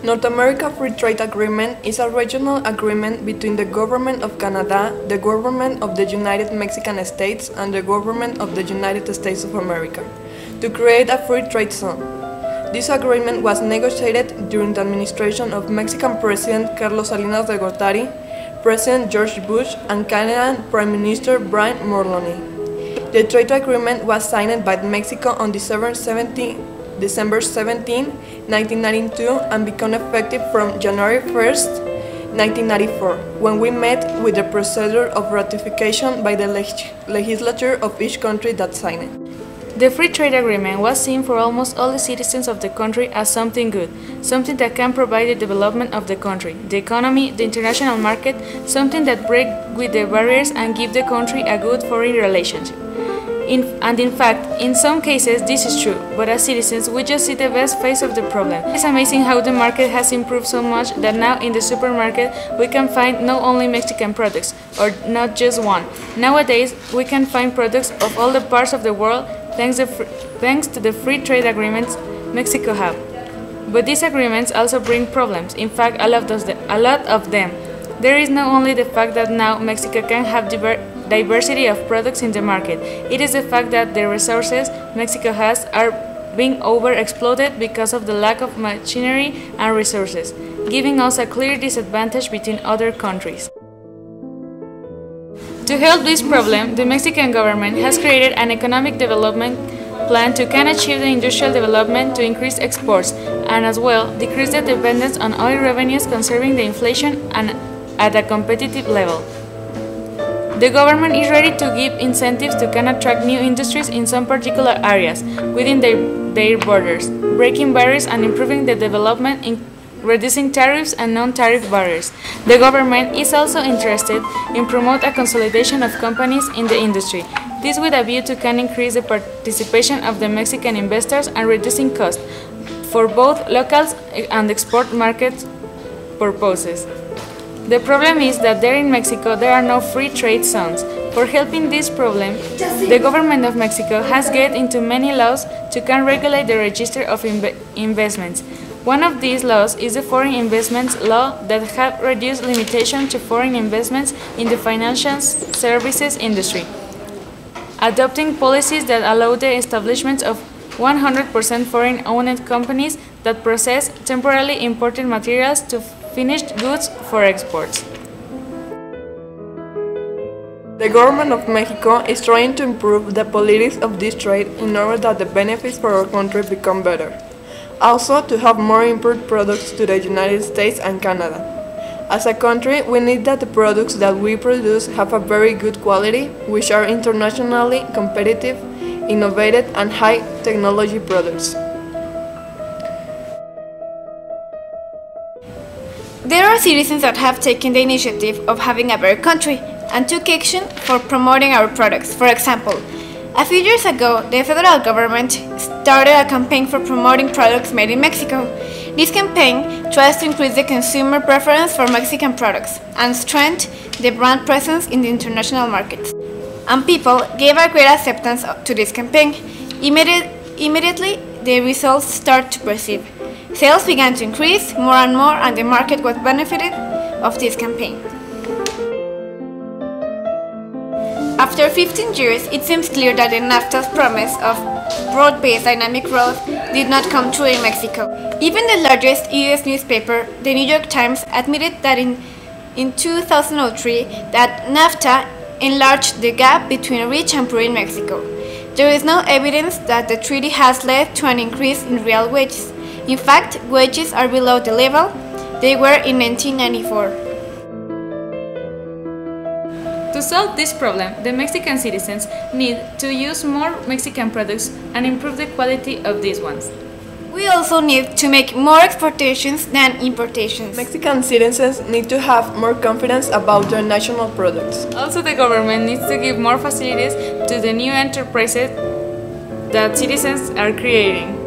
North America Free Trade Agreement is a regional agreement between the Government of Canada, the Government of the United Mexican States, and the Government of the United States of America to create a free trade zone. This agreement was negotiated during the administration of Mexican President Carlos Salinas de Gortari, President George Bush, and Canadian Prime Minister Brian Mulroney. The trade agreement was signed by Mexico on December 17, 1992 and became effective from January 1, 1994, when we met with the procedure of ratification by the legislature of each country that signed it. The free trade agreement was seen for almost all the citizens of the country as something good, something that can provide the development of the country, the economy, the international market, something that breaks with the barriers and gives the country a good foreign relationship. In fact, in some cases this is true, but as citizens we just see the best face of the problem. It's amazing how the market has improved so much that now in the supermarket we can find not only Mexican products, or not just one. Nowadays we can find products of all the parts of the world thanks to the free trade agreements Mexico have. But these agreements also bring problems, in fact a lot of them. There is not only the fact that now Mexico can have diversity of products in the market, it is the fact that the resources Mexico has are being overexploited because of the lack of machinery and resources, giving us a clear disadvantage between other countries. To help this problem, the Mexican government has created an economic development plan to achieve the industrial development to increase exports and as well decrease the dependence on oil revenues, conserving the inflation and at a competitive level. The government is ready to give incentives to attract new industries in some particular areas within their borders, breaking barriers and improving the development in reducing tariffs and non-tariff barriers. The government is also interested in promote a consolidation of companies in the industry. This with a view to increase the participation of the Mexican investors and reducing costs for both locals and export market purposes. The problem is that there in Mexico there are no free trade zones. For helping this problem, the government of Mexico has get into many laws to regulate the register of investments. One of these laws is the Foreign Investments Law that have reduced limitation to foreign investments in the financial services industry, adopting policies that allow the establishment of 100% foreign-owned companies that process temporarily imported materials to finished goods for exports. The government of Mexico is trying to improve the politics of this trade in order that the benefits for our country become better. Also, to have more import products to the United States and Canada. As a country, we need that the products that we produce have a very good quality, which are internationally competitive, innovative, and high technology products. There are citizens that have taken the initiative of having a better country and took action for promoting our products. For example, a few years ago, the federal government started a campaign for promoting products made in Mexico. This campaign tries to increase the consumer preference for Mexican products and strengthen the brand presence in the international markets. And people gave a great acceptance to this campaign. Immediately, the results start to perceive. Sales began to increase more and more, and the market was benefited of this campaign. After 15 years, it seems clear that the NAFTA's promise of broad-based dynamic growth did not come true in Mexico. Even the largest U.S. newspaper, the New York Times, admitted that in 2003 that NAFTA enlarged the gap between rich and poor in Mexico. There is no evidence that the treaty has led to an increase in real wages. In fact, wages are below the level they were in 1994. To solve this problem, the Mexican citizens need to use more Mexican products and improve the quality of these ones. We also need to make more exportations than importations. Mexican citizens need to have more confidence about their national products. Also, the government needs to give more facilities to the new enterprises that citizens are creating.